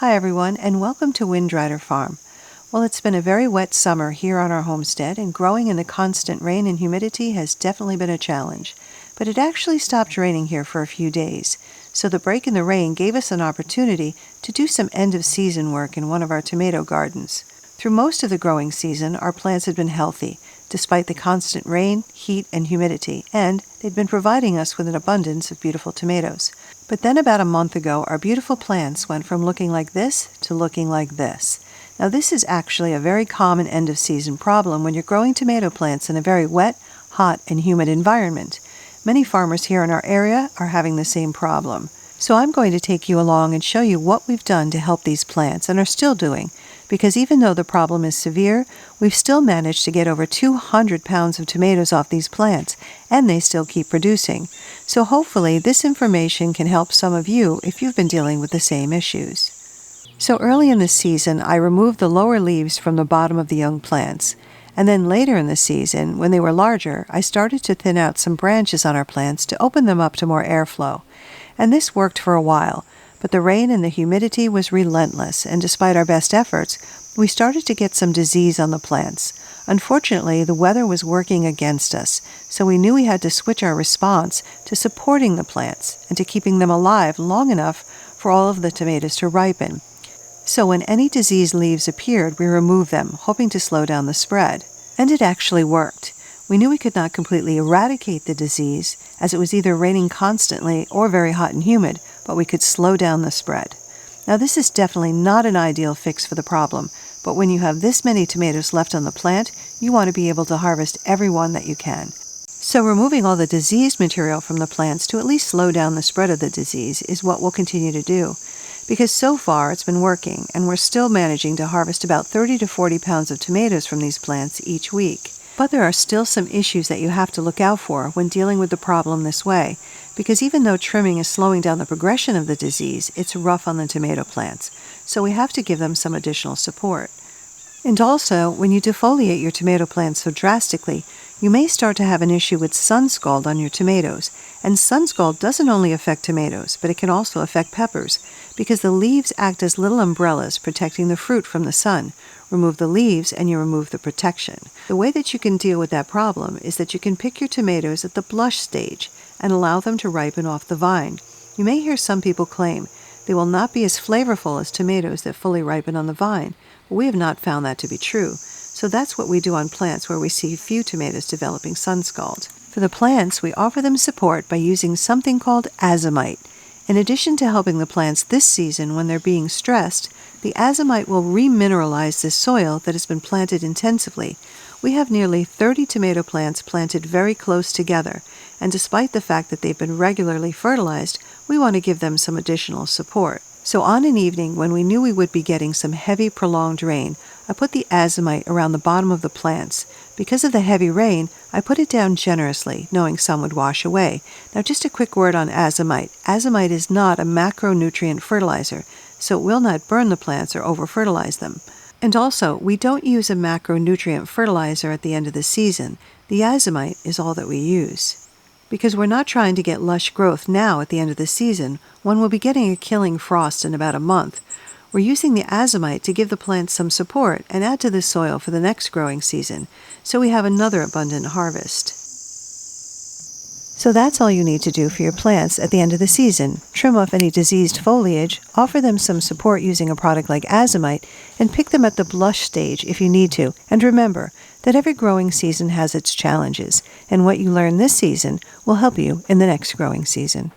Hi everyone, and welcome to Windrider Farm. Well, it's been a very wet summer here on our homestead, and growing in the constant rain and humidity has definitely been a challenge. But it actually stopped raining here for a few days, so the break in the rain gave us an opportunity to do some end-of-season work in one of our tomato gardens. Through most of the growing season, our plants had been healthy, despite the constant rain, heat, and humidity, and they'd been providing us with an abundance of beautiful tomatoes. But then about a month ago, our beautiful plants went from looking like this to looking like this. Now this is actually a very common end-of-season problem when you're growing tomato plants in a very wet, hot, and humid environment. Many farmers here in our area are having the same problem. So I'm going to take you along and show you what we've done to help these plants and are still doing, because even though the problem is severe, we've still managed to get over 200 pounds of tomatoes off these plants, and they still keep producing. So hopefully this information can help some of you if you've been dealing with the same issues. So early in the season, I removed the lower leaves from the bottom of the young plants. And then later in the season, when they were larger, I started to thin out some branches on our plants to open them up to more airflow. And this worked for a while, but the rain and the humidity was relentless, and despite our best efforts, we started to get some disease on the plants. Unfortunately, the weather was working against us, so we knew we had to switch our response to supporting the plants and to keeping them alive long enough for all of the tomatoes to ripen. So when any diseased leaves appeared, we removed them, hoping to slow down the spread. And it actually worked. We knew we could not completely eradicate the disease, as it was either raining constantly or very hot and humid, but we could slow down the spread. Now this is definitely not an ideal fix for the problem, but when you have this many tomatoes left on the plant, you want to be able to harvest every one that you can. So removing all the diseased material from the plants to at least slow down the spread of the disease is what we'll continue to do. Because so far it's been working, and we're still managing to harvest about 30 to 40 pounds of tomatoes from these plants each week. But there are still some issues that you have to look out for when dealing with the problem this way, because even though trimming is slowing down the progression of the disease, it's rough on the tomato plants, so we have to give them some additional support. And also, when you defoliate your tomato plants so drastically, you may start to have an issue with sun scald on your tomatoes. And sun scald doesn't only affect tomatoes, but it can also affect peppers, because the leaves act as little umbrellas protecting the fruit from the sun. Remove the leaves and you remove the protection. The way that you can deal with that problem is that you can pick your tomatoes at the blush stage and allow them to ripen off the vine. You may hear some people claim they will not be as flavorful as tomatoes that fully ripen on the vine, but we have not found that to be true. So that's what we do on plants where we see few tomatoes developing sun scald. For the plants, we offer them support by using something called azomite. In addition to helping the plants this season when they're being stressed, the azomite will remineralize the soil that has been planted intensively. We have nearly 30 tomato plants planted very close together, and despite the fact that they've been regularly fertilized, we want to give them some additional support. So on an evening when we knew we would be getting some heavy prolonged rain, I put the azomite around the bottom of the plants. Because of the heavy rain, I put it down generously, knowing some would wash away. Now just a quick word on azomite. Azomite is not a macronutrient fertilizer, so it will not burn the plants or over-fertilize them. And also, we don't use a macronutrient fertilizer at the end of the season. The azomite is all that we use. Because we're not trying to get lush growth now at the end of the season, when we'll be getting a killing frost in about a month. We're using the azomite to give the plants some support and add to the soil for the next growing season, so we have another abundant harvest. So that's all you need to do for your plants at the end of the season. Trim off any diseased foliage, offer them some support using a product like azomite, and pick them at the blush stage if you need to. And remember that every growing season has its challenges, and what you learn this season will help you in the next growing season.